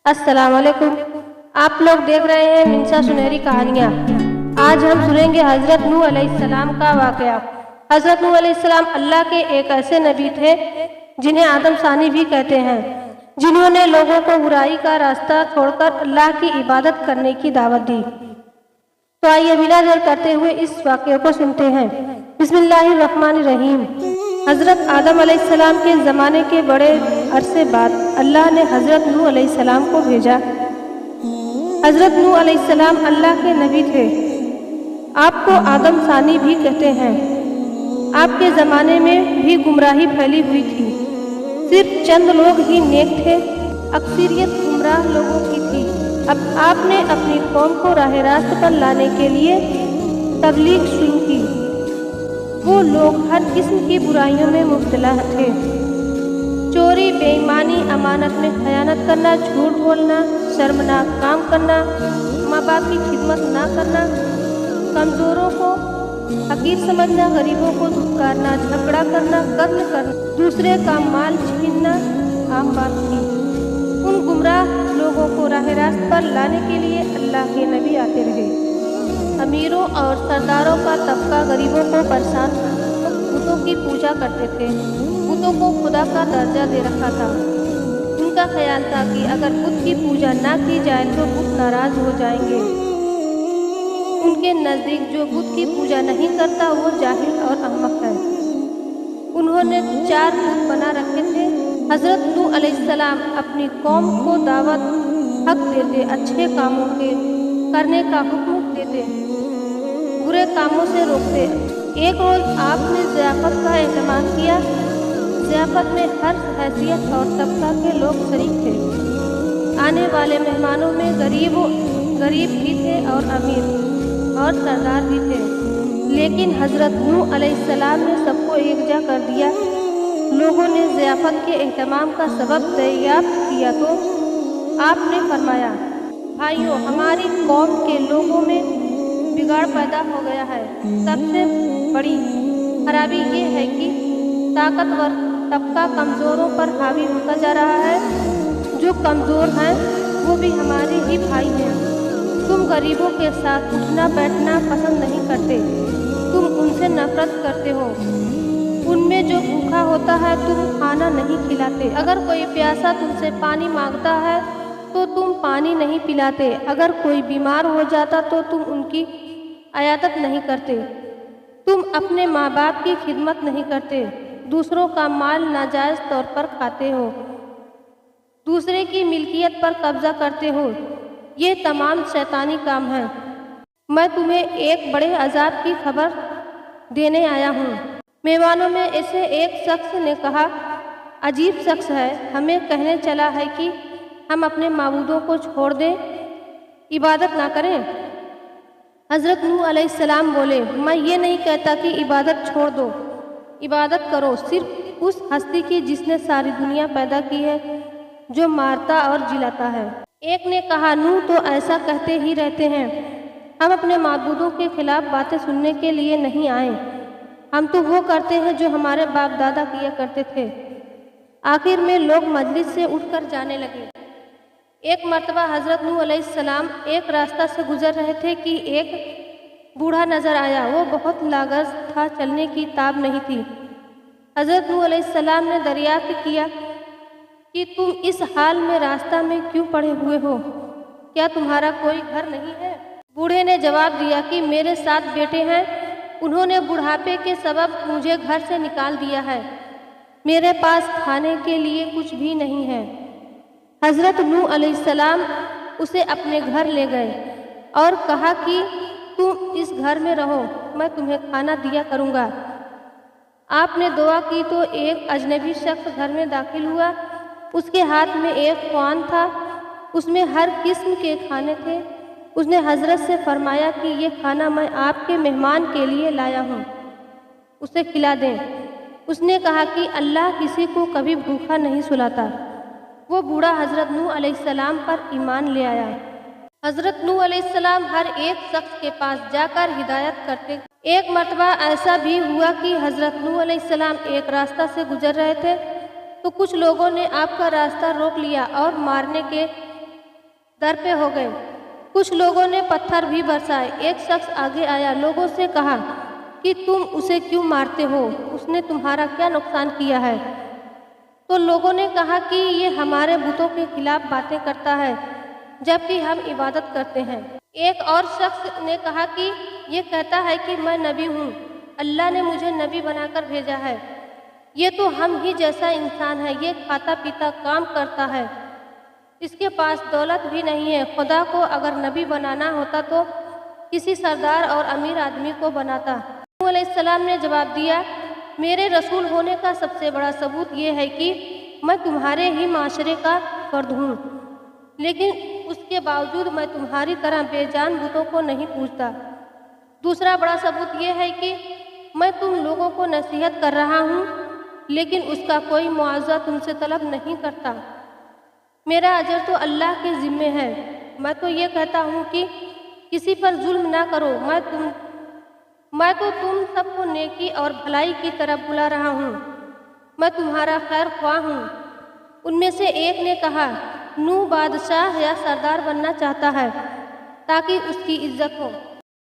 अस्सलाम वालेकुम। आप लोग देख रहे हैं मिंसा सुनहरी कहानियाँ। आज हम सुनेंगे हज़रत नूह अलैहिस्सलाम का वाक़या। हज़रत नूह अलैहिस्सलाम अल्लाह के एक ऐसे नबी थे जिन्हें आदम सानी भी कहते हैं, जिन्होंने लोगों को बुराई का रास्ता छोड़कर अल्लाह की इबादत करने की दावत दी। तो आइए बिना देर करते हुए इस वाक़े को सुनते हैं। बिस्मिल्लाहिर्रहमानिर्रहीम। हज़रत आदम अलैहिस्सलाम के ज़माने के बड़े अरसे बाद अल्लाह ने हज़रत नूह अलैहिस्सलाम को भेजा। हज़रत नूह अलैहिस्सलाम अल्लाह के नबी थे। आपको आदम सानी भी कहते हैं। आपके ज़माने में भी गुमराही फैली हुई थी। सिर्फ चंद लोग ही नेक थे, अक्सरियत गुमराह लोगों की थी। अब आपने अपनी कौम को राह रास्त पर लाने के लिए तबलीग शुरू की। वो लोग हर किस्म की बुराइयों में मुब्तला थे। चोरी, बेईमानी, अमानत में खयानत करना, झूठ बोलना, शर्मनाक काम करना, माँ बाप की खिदमत ना करना, कमज़ोरों को हकीर समझना, गरीबों को धुतकारना, झगड़ा करना, कत्ल करना, दूसरे का माल छीनना आम बात थी। उन गुमराह लोगों को राह रास्त पर लाने के लिए अल्लाह के नबी आते रहे। अमीरों और सरदारों का तबका गरीबों को परेशान बुतों की पूजा करते थे। बुतों को खुदा का दर्जा दे रखा था। उनका ख्याल था कि अगर बुत की पूजा ना की जाए तो बुत नाराज हो जाएंगे। उनके नज़दीक जो बुत की पूजा नहीं करता वो जाहिल और अहमक है। उन्होंने 4 बुत बना रखे थे। हज़रत नूह अलैहिस्सलाम अपनी कौम को दावत हक देते, अच्छे कामों के करने का हुक्म देते, बुरे कामों से रोकते। एक रोज़ आपने ज़ियाफ़त का एहतमाम किया। ज़ियाफ़त में हर हैसियत और तबका के लोग शरीक थे। आने वाले मेहमानों में गरीब भी थे और अमीर और सरदार भी थे। लेकिन हज़रत नूह अलैहिस्सलाम ने सबको एकजा कर दिया। लोगों ने ज़ियाफ़त के एहतमाम का सबब दरियाफ्त किया तो आपने फरमाया, भाइयों, हमारी कौम के लोगों में बिगाड़ पैदा हो गया है। सबसे बड़ी खराबी ये है कि ताकतवर तबका कमज़ोरों पर हावी होता जा रहा है। जो कमज़ोर हैं वो भी हमारे ही भाई हैं। तुम गरीबों के साथ उठना बैठना पसंद नहीं करते, तुम उनसे नफरत करते हो। उनमें जो भूखा होता है तुम खाना नहीं खिलाते। अगर कोई प्यासा तुमसे पानी मांगता है तो तुम पानी नहीं पिलाते। अगर कोई बीमार हो जाता तो तुम उनकी अयादत नहीं करते। तुम अपने माँ बाप की खिदमत नहीं करते। दूसरों का माल नाजायज़ तौर पर खाते हो। दूसरे की मिल्कियत पर कब्जा करते हो। ये तमाम शैतानी काम हैं। मैं तुम्हें एक बड़े अजाब की खबर देने आया हूँ। मेहमानों में ऐसे एक शख्स ने कहा, अजीब शख्स है, हमें कहने चला है कि हम अपने माबूदों को छोड़ दें, इबादत ना करें। हज़रत नूह अलैहिस्सलाम बोले, मैं ये नहीं कहता कि इबादत छोड़ दो, इबादत करो सिर्फ उस हस्ती की जिसने सारी दुनिया पैदा की है, जो मारता और जिलाता है। एक ने कहा, नूह तो ऐसा कहते ही रहते हैं। हम अपने माबूदों के खिलाफ बातें सुनने के लिए नहीं आए। हम तो वो करते हैं जो हमारे बाप दादा किया करते थे। आखिर में लोग मजलिस से उठकर जाने लगे। एक मर्तबा हज़रत नूह अलैहिस्सलाम एक रास्ता से गुजर रहे थे कि एक बूढ़ा नज़र आया। वो बहुत लागज था, चलने की ताब नहीं थी। हज़रत नूह अलैहिस्सलाम ने दरियाफ्त किया कि तुम इस हाल में रास्ता में क्यों पड़े हुए हो? क्या तुम्हारा कोई घर नहीं है? बूढ़े ने जवाब दिया कि मेरे 7 बेटे हैं। उन्होंने बुढ़ापे के सबब मुझे घर से निकाल दिया है। मेरे पास खाने के लिए कुछ भी नहीं है। हज़रत नूह अलैहिस्सलाम उसे अपने घर ले गए और कहा कि तुम इस घर में रहो, मैं तुम्हें खाना दिया करूँगा। आपने दुआ की तो एक अजनबी शख्स घर में दाखिल हुआ। उसके हाथ में एक ख्वान था, उसमें हर किस्म के खाने थे। उसने हज़रत से फरमाया कि ये खाना मैं आपके मेहमान के लिए लाया हूँ, उसे खिला दें। उसने कहा कि अल्लाह किसी को कभी भूखा नहीं सुलाता। वो बूढ़ा हज़रत नूह अलैहिस्सलाम पर ईमान ले आया। हज़रत नूह अलैहिस्सलाम हर एक शख्स के पास जाकर हिदायत करते। एक मर्तबा ऐसा भी हुआ कि हज़रत नूह अलैहिस्सलाम एक रास्ता से गुजर रहे थे तो कुछ लोगों ने आपका रास्ता रोक लिया और मारने के दर पे हो गए। कुछ लोगों ने पत्थर भी बरसाए। एक शख्स आगे आया, लोगों से कहा कि तुम उसे क्यों मारते हो, उसने तुम्हारा क्या नुकसान किया है? तो लोगों ने कहा कि ये हमारे बुतों के खिलाफ बातें करता है जबकि हम इबादत करते हैं। एक और शख्स ने कहा कि ये कहता है कि मैं नबी हूँ, अल्लाह ने मुझे नबी बनाकर भेजा है। ये तो हम ही जैसा इंसान है, ये खाता पीता काम करता है, इसके पास दौलत भी नहीं है। खुदा को अगर नबी बनाना होता तो किसी सरदार और अमीर आदमी को बनाता। नूह अलैहिस्सलाम ने जवाब दिया, मेरे रसूल होने का सबसे बड़ा सबूत ये है कि मैं तुम्हारे ही माशरे का फर्द हूँ, लेकिन उसके बावजूद मैं तुम्हारी तरह बेजान बुतों को नहीं पूजता। दूसरा बड़ा सबूत ये है कि मैं तुम लोगों को नसीहत कर रहा हूँ, लेकिन उसका कोई मुआवजा तुमसे तलब नहीं करता। मेरा अजर तो अल्लाह के ज़िम्मे है। मैं तो ये कहता हूँ कि किसी पर जुल्म ना करो। मैं तो तुम सबको नेकी और भलाई की तरफ बुला रहा हूँ। मैं तुम्हारा खैर ख्वाह हूँ। उनमें से एक ने कहा, नूह बादशाह या सरदार बनना चाहता है ताकि उसकी इज्जत हो।